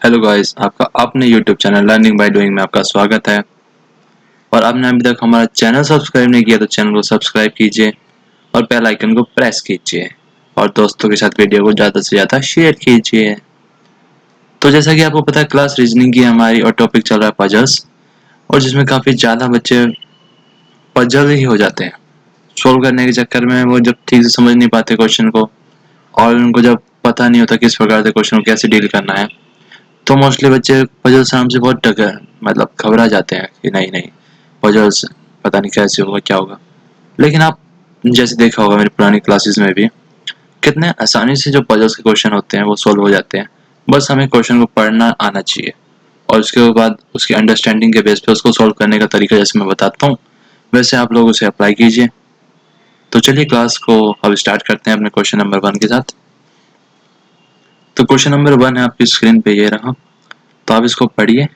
Hello guys, आपका अपने YouTube channel learning by doing में आपका स्वागत है। और आपने अभी तक हमारा चैनल सब्सक्राइब नहीं किया तो चैनल को सब्सक्राइब कीजिए और बेल आइकन को प्रेस कीजिए और दोस्तों के साथ वीडियो को ज़्यादा से ज़्यादा शेयर कीजिए। तो जैसा कि आपको पता है, क्लास रीजनिंग की हमारी और टॉपिक चल रहा है पजल्स, और जिसमें काफ़ी ज़्यादा बच्चे पजल ही हो जाते हैं। सोल्व करने के चक्कर में वो जब ठीक से समझ नहीं पाते क्वेश्चन को, और उनको जब पता नहीं होता किस प्रकार से क्वेश्चन को कैसे डील करना है, तो मोस्टली बच्चे पजल्स नाम से बहुत मतलब घबरा जाते हैं कि नहीं नहीं पजल्स पता नहीं कैसे होगा क्या होगा। लेकिन आप जैसे देखा होगा मेरी पुरानी क्लासेस में भी, कितने आसानी से जो पजल्स के क्वेश्चन होते हैं वो सॉल्व हो जाते हैं। बस हमें क्वेश्चन को पढ़ना आना चाहिए और उसके बाद उसकी अंडरस्टैंडिंग के बेस पे उसको सॉल्व करने का तरीका जैसे मैं बताता हूँ वैसे आप लोग उसे अप्लाई कीजिए। तो चलिए क्लास को अब स्टार्ट करते हैं अपने क्वेश्चन नंबर 1 के साथ। तो क्वेश्चन नंबर 1 है आपकी स्क्रीन पे, ये रहा। तो आप इसको पढ़िए।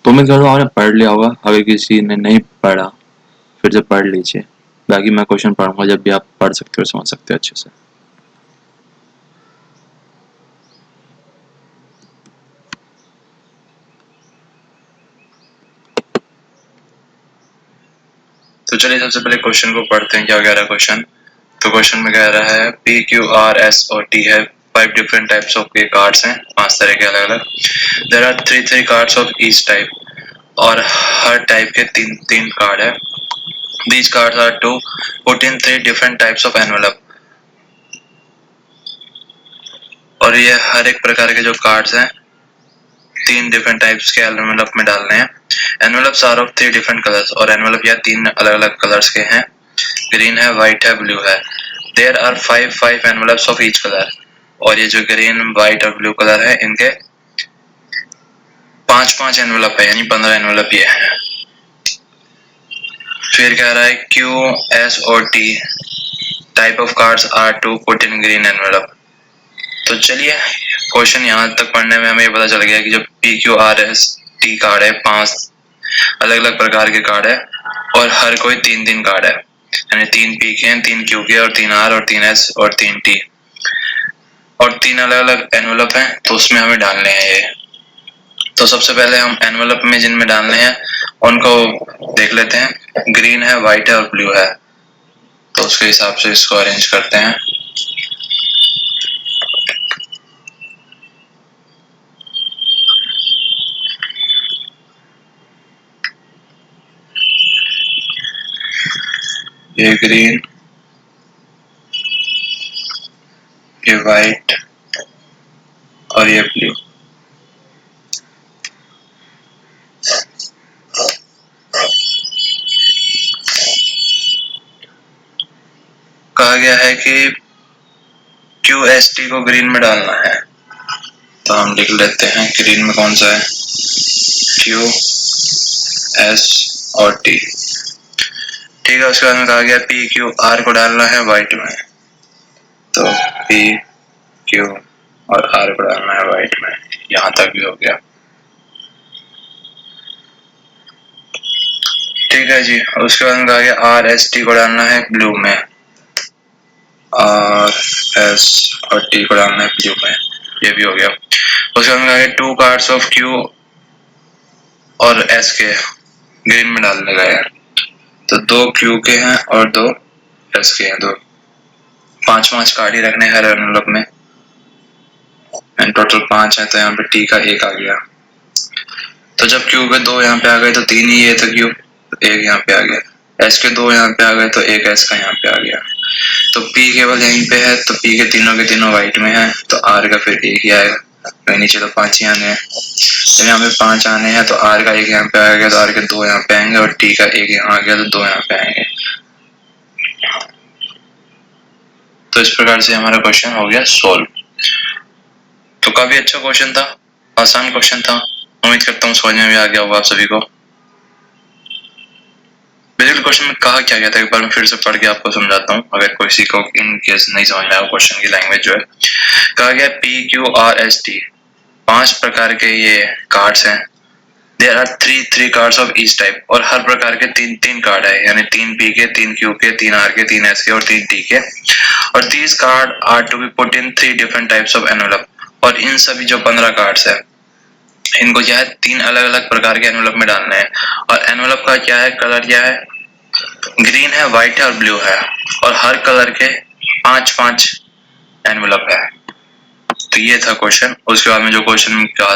तो उम्मीद करता हूँ आपने पढ़ लिया होगा। अगर किसी ने नहीं पढ़ा फिर से पढ़ लीजिए। बाकी मैं क्वेश्चन पढ़ूंगा जब भी आप पढ़ सकते हो, समझ सकते हो अच्छे से। तो चलिए सबसे पहले क्वेश्चन को पढ़ते हैं, क्या कह रहा है क्वेश्चन। तो क्वेश्चन में कह रहा है पी क्यू आर एस और टी है 5 डिफरेंट टाइप्स ऑफ के कार्ड्स हैं, 5 तरह के अलग अलग। There are 3 cards of each type, और हर टाइप के 3 कार्ड है। These cards are to put in 3 different types of envelope, और ये हर एक प्रकार के जो कार्ड्स हैं 3 डिफरेंट टाइप्स के एनवेलप में डालने हैं। Envelopes are of 3 different colours, और एनवेलप या 3 अलग अलग कलर्स के हैं। ग्रीन है, व्हाइट है, ब्लू है। There are 5 envelopes of each colour, और ये जो ग्रीन, व्हाइट और ब्लू कलर है इनके 5 एनवेलप है, यानी 15 एनवेलप ये है। फिर कह रहा है क्यू एस और T type of cards are to put in green envelope. तो चलिए क्वेश्चन यहाँ तक पढ़ने में हमें पता चल गया कि जो P Q R S T card है 5 अलग अलग प्रकार के कार्ड है, और हर कोई 3 कार्ड है, यानी 3 पी के हैं, 3 क्यू के, और 3 आर और 3 एस और 3 टी, और 3 अलग अलग एनवेलप हैं। तो उसमें हमें डालने हैं ये। तो सबसे पहले हम एनवेलप में जिनमें डालने हैं उनको देख लेते हैं। ग्रीन है, व्हाइट है और ब्लू है। तो उसके हिसाब से इसको अरेंज करते हैं। ये ग्रीन, ये व्हाइट और ये ब्लू। कहा गया है कि क्यू एस टी को ग्रीन में डालना है, तो हम लिख लेते हैं ग्रीन में कौन सा है, क्यू एस और टी। ठीक है, उसके बाद में कहा गया पी क्यू आर को डालना है व्हाइट में, तो पी क्यू और आर को डालना है व्हाइट में। यहां तक भी हो गया। ठीक है जी। उसके बाद में कहा गया आर एस टी को डालना है ब्लू में, आर एस और टी को डालना है ब्लू में। ये भी हो गया। उसके बाद में कहा गया 2 कार्ड्स ऑफ क्यू और एस के ग्रीन में डालने गए हैं, तो 2 क्यू के हैं और 2 एस के हैं। 2 5 कार्ड ही रखने हर एनवेलप में, एंड टोटल 5 है, तो यहाँ पे टी का 1 आ गया। तो जब क्यू के 2 यहाँ पे आ गए तो 3 ही है, तो क्यू 1 यहाँ पे आ गया। एस के 2 यहाँ पे आ गए तो 1 एस का यहाँ पे आ गया। तो पी केवल यहीं पे है, तो पी के तीनों व्हाइट में है, तो आर का फिर 1 ही आएगा। तो नीचे तो 5 ही आने हैं, तो यहाँ पे 5 आने हैं, तो आर का 1 यहाँ पे आ गया, तो आर के 2 यहाँ पे आएंगे, और टी का 1 यहाँ आ गया, तो 2 यहाँ पे आएंगे। तो इस प्रकार से हमारा क्वेश्चन हो गया सोल्व। तो काफी अच्छा क्वेश्चन था, आसान क्वेश्चन था। उम्मीद करता हूँ समझ में भी आ गया होगा आप सभी को। बेसिकली क्वेश्चन में कहा क्या गया था, एक बार मैं फिर से पढ़ के आपको समझाता हूँ, अगर किसी को इन केस नहीं समझ में आया क्वेश्चन की लैंग्वेज जो है। कहा गया PQRST 5 प्रकार के ये कार्ड्स हैं। There are three cards of each type, और हर प्रकार के तीन कार्ड है, यानी 3 P के, 3 Q के, 3 R के, 3 S के और 3 T के। और these card are to be put in 3 different types of envelope. और इन सभी जो 15 कार्ड्स है, इनको क्या है 3 अलग अलग प्रकार के एनवेलप में डालना है। और एनवेलप का क्या है, कलर क्या है, ग्रीन है, व्हाइट है और ब्लू है। और हर कलर के 5-5 एनवेलप है। तो ये था क्वेश्चन। उसके बाद में जो क्वेश्चन का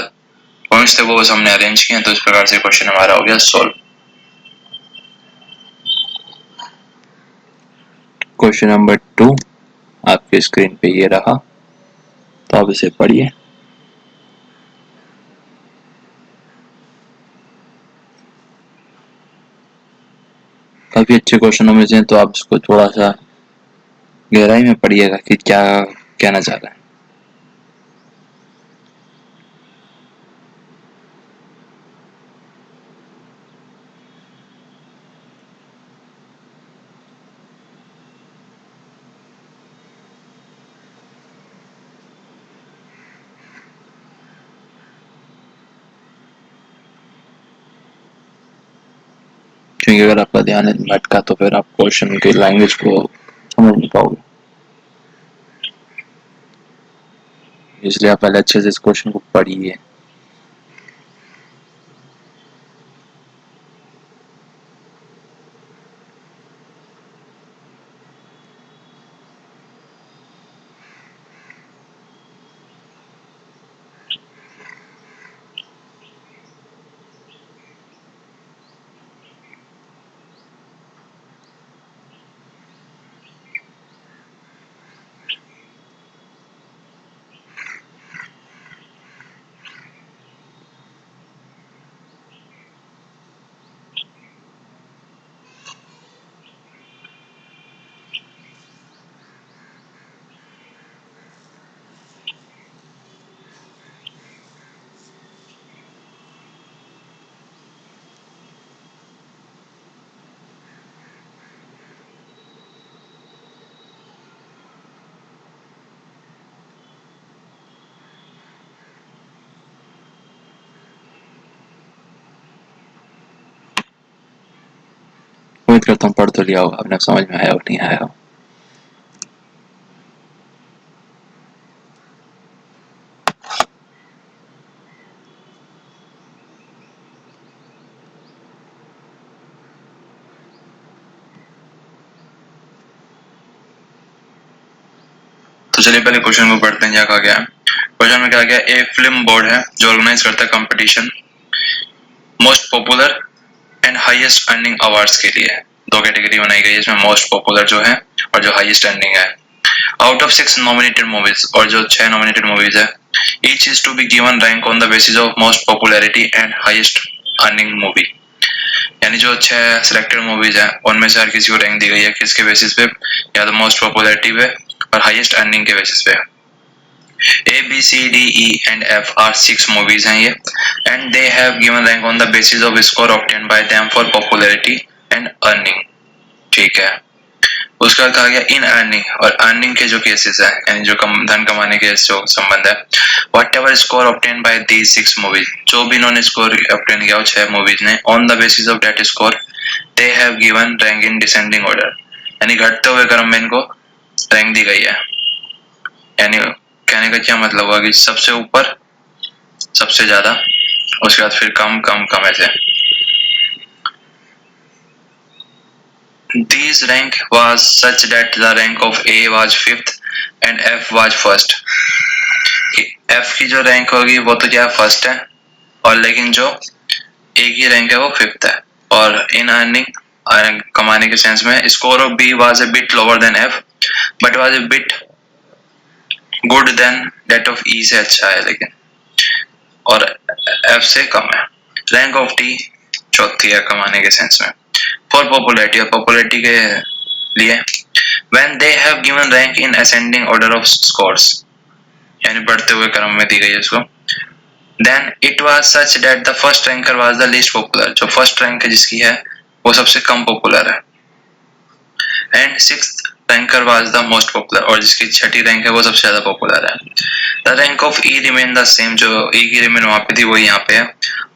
पॉइंट्स थे वो बस हमने अरेंज किए, तो इस प्रकार से क्वेश्चन हमारा हो गया सॉल्व। क्वेश्चन नंबर 2 आपके स्क्रीन पे ये रहा, तो आप इसे पढ़िए। काफी अच्छे क्वेश्चनों में से, तो आप इसको थोड़ा सा गहराई में पढ़िएगा कि क्या कहना चाह रहा है। क्योंकि अगर आपका ध्यान भटका तो फिर आप क्वेश्चन के लैंग्वेज को समझ नहीं पाओगे, इसलिए आप पहले अच्छे से इस क्वेश्चन को पढ़िए। उम्मीद करता हूँ पढ़ तो लिया होगा, आपने समझ में आया हो नहीं आया हो। तो चलिए पहले क्वेश्चन को पढ़ते हैं, क्या कहा गया है। क्वेश्चन में क्या गया, एक फिल्म बोर्ड है जो ऑर्गेनाइज करता है competition most popular and highest earning awards के लिए। दो कैटेगरी बनाई गई है इसमें, मोस्ट पॉपुलर जो है और जो हाईएस्ट अर्निंग है। आउट ऑफ 6 नॉमिनेटेड मूवीज, और जो 6 नॉमिनेटेड मूवीज है, each is to be given rank on the basis of most popularity and highest earning movie. यानी जो 6 सिलेक्टेड मूवीज है उनमें से हर किसी को रैंक दी गई है, किसके बेसिस पे, या तो मोस्ट पॉपुलैरिटी पे और हाईएस्ट अर्निंग के बेसिस पे। A, B, C, D, E and F are 6 movies हैं ये, and they have given rank on the basis of score obtained by them for popularity and earning। ठीक है, उसका कहा गया इन अर्निंग, और अर्निंग के जो केसेस है, यानी जो धन कमाने के जो संबंध है, what ever score obtain bye these 6 movies, जो भी इन्होंने स्कोर ऑब्टेन किया 6 मूवीज ने, on the basis of that score they have given rank in descending order, यानी घटते हुए क्रम में इनको रैंक दी गई है। यानी कहने का क्या मतलब हुआ कि सबसे ऊपर सबसे ज्यादा, उसके बाद फिर कम कम कम ऐसे। This rank was such that the rank of A was 5th and F was 1st। F की जो रैंक होगी वो तो क्या फर्स्ट है, और लेकिन जो A की रैंक है वो 5th है। और इन अर्निंग कमाने के सेंस में score of B was a bit lower than F but was a bit good than that of E से अच्छा है लेकिन, और एफ से कम है। रैंक ऑफ टी चौथी है कमाने के सेंस में। फॉर पॉपुलैरिटी, और पॉपुलैरिटी के लिए when they have given rank in ascending order of scores, यानी बढ़ते हुए क्रम में दी गई है इसको। Then it was such that the first ranker was the least popular, जो फर्स्ट रैंक जिसकी है वो सबसे कम पॉपुलर है। And sixth ranker was the most popular, और जिसकी छठी रैंक है वो सबसे ज्यादा पॉपुलर है। The rank of E remain the same, जो ई की रिमेन वहां पे थी वही यहाँ पे है।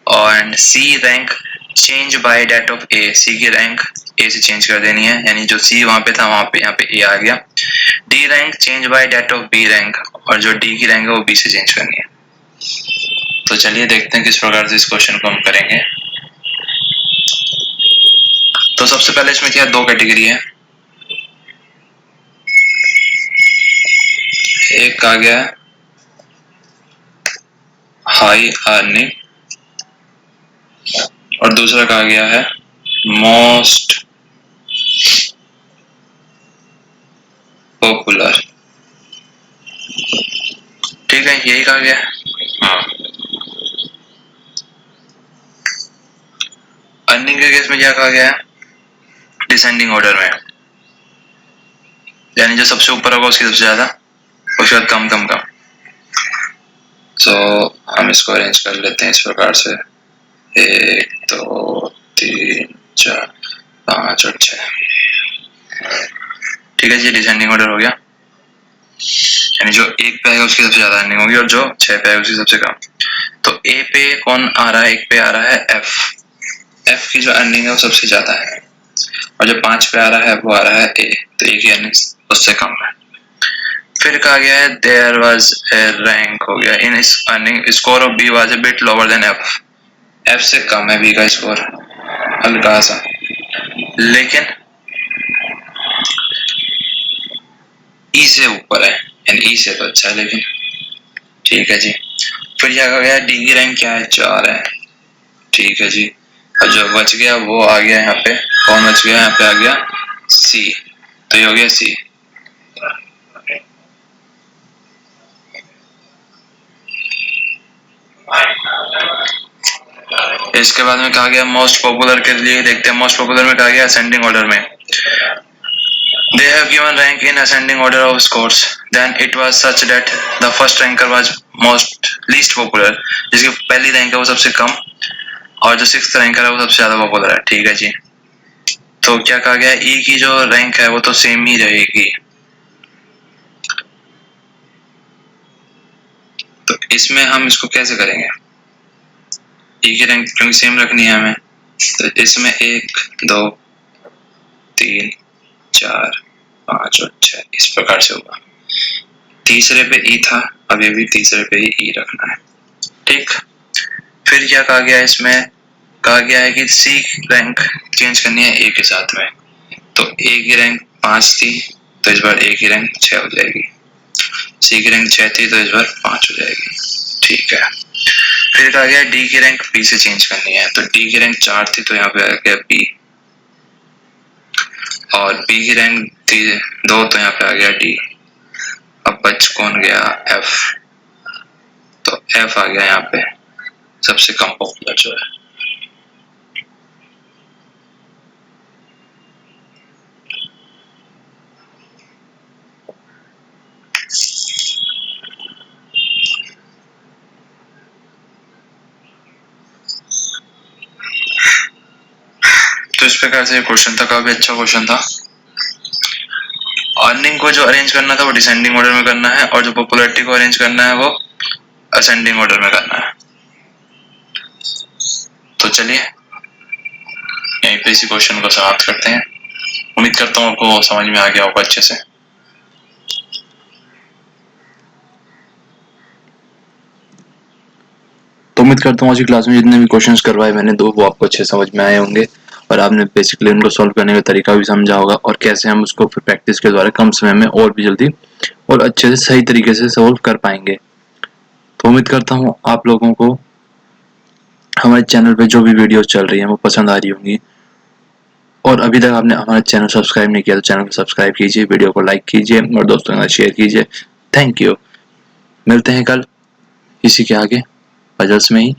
और C rank change by that of A, C की रैंक ए से चेंज कर देनी है, यानी जो सी वहां पे था वहां पे यहाँ पे ए आ गया। D rank change by that of B rank, और जो डी की रैंक है वो बी से चेंज करनी है। तो चलिए देखते हैं किस प्रकार से इस क्वेश्चन को हम करेंगे। तो सबसे पहले इसमें क्या, दो कैटेगरी है। एक आ गया हाई अर्निंग, और दूसरा कहा गया है मोस्ट पॉपुलर। ठीक है, यही कहा गया। हाँ, अर्निंग के केस में क्या कहा गया है, डिसेंडिंग ऑर्डर में, यानी जो सबसे ऊपर होगा उसकी सबसे ज्यादा, उसके बाद कम कम कम। तो हम इसको अरेंज कर लेते हैं इस प्रकार से, 1 2 3 4 5 और 6। ठीक है जी, डिसेंडिंग ऑर्डर हो गया, यानी जो 1 पे आएगा उसकी सबसे ज्यादा अर्निंग होगी, और जो 6 पे आएगा उसकी सबसे कम। तो ए पे कौन आ रहा है, 1 पे आ रहा है एफ, एफ की जो अर्निंग है वो सबसे ज्यादा है, और जो 5 पे आ रहा है वो आ रहा है ए, तो ए की अर्निंग उससे कम है। फिर कहा गया है देयर वाज ए रैंक, हो गया in earning score of B was a bit lower than F, F से कम है बी का स्कोर, हल्का सा, लेकिन ई से ऊपर है, यानी ई से तो अच्छा है लेकिन। ठीक है जी। फिर क्या कहा गया, डी की रैंक क्या है, 4 है। ठीक है जी। और जो बच गया वो आ गया यहाँ पे, कौन बच गया, यहाँ पे आ गया सी, तो ये हो गया सी। इसके बाद में कहा गया मोस्ट पॉपुलर के लिए देखते हैं। मोस्ट पॉपुलर में कहा गया असेंडिंग ऑर्डर में, they have given rank in ascending order of scores, then it was such that the first ranker was most least popular, जिसकी पहली रैंक है वो सबसे कम, और जो सिक्स्थ रैंकर है वो सबसे ज्यादा पॉपुलर है। ठीक है जी। तो क्या कहा गया, ई की जो रैंक है वो तो सेम ही रहेगी, तो इसमें हम इसको कैसे करेंगे, ई की रैंक क्योंकि सेम रखनी है हमें, तो इसमें 1 2 3 4 5 और 6 इस प्रकार से होगा। तीसरे पे ई था, अब ये भी तीसरे पे ही ई रखना है। ठीक। फिर क्या कहा गया, इसमें कहा गया है कि सी रैंक चेंज करनी है ए के साथ में, तो ए की रैंक 5 थी तो इस बार ए की रैंक 6 हो जाएगी, सी की रैंक 6 थी तो इस बार 5 हो जाएगी। ठीक है। फिर कहा गया डी की रैंक बी से चेंज करनी है, तो डी की रैंक 4 थी तो यहाँ पे आ गया बी, और बी की रैंक थी 2 तो यहाँ पे आ गया डी। अब बच कौन गया, एफ, तो एफ आ गया यहाँ पे सबसे कम पॉपुलर जो है। तो इस प्रकार से क्वेश्चन था, काफी अच्छा क्वेश्चन था। अर्निंग को जो अरेंज करना था वो डिसेंडिंग ऑर्डर में करना है, और जो पॉपुलैरिटी को अरेंज करना है वो असेंडिंग ऑर्डर में करना है। तो चलिए यहीं पे इसी क्वेश्चन को समाप्त करते हैं। उम्मीद करता हूँ आपको समझ में आ गया होगा अच्छे से। तो उम्मीद करता हूँ आज की क्लास में जितने भी क्वेश्चंस करवाए मैंने वो आपको अच्छे समझ में आए होंगे, और आपने बेसिकली उनको सॉल्व करने का तरीका भी समझा होगा, और कैसे हम उसको फिर प्रैक्टिस के द्वारा कम समय में और भी जल्दी और अच्छे से सही तरीके से सॉल्व कर पाएंगे। तो उम्मीद करता हूँ आप लोगों को हमारे चैनल पे जो भी वीडियो चल रही है वो पसंद आ रही होंगी, और अभी तक आपने हमारा चैनल सब्सक्राइब नहीं किया तो चैनल को सब्सक्राइब कीजिए, वीडियो को लाइक कीजिए और दोस्तों के साथ शेयर कीजिए। Thank you. मिलते हैं कल इसी के आगे पजल्स में ही।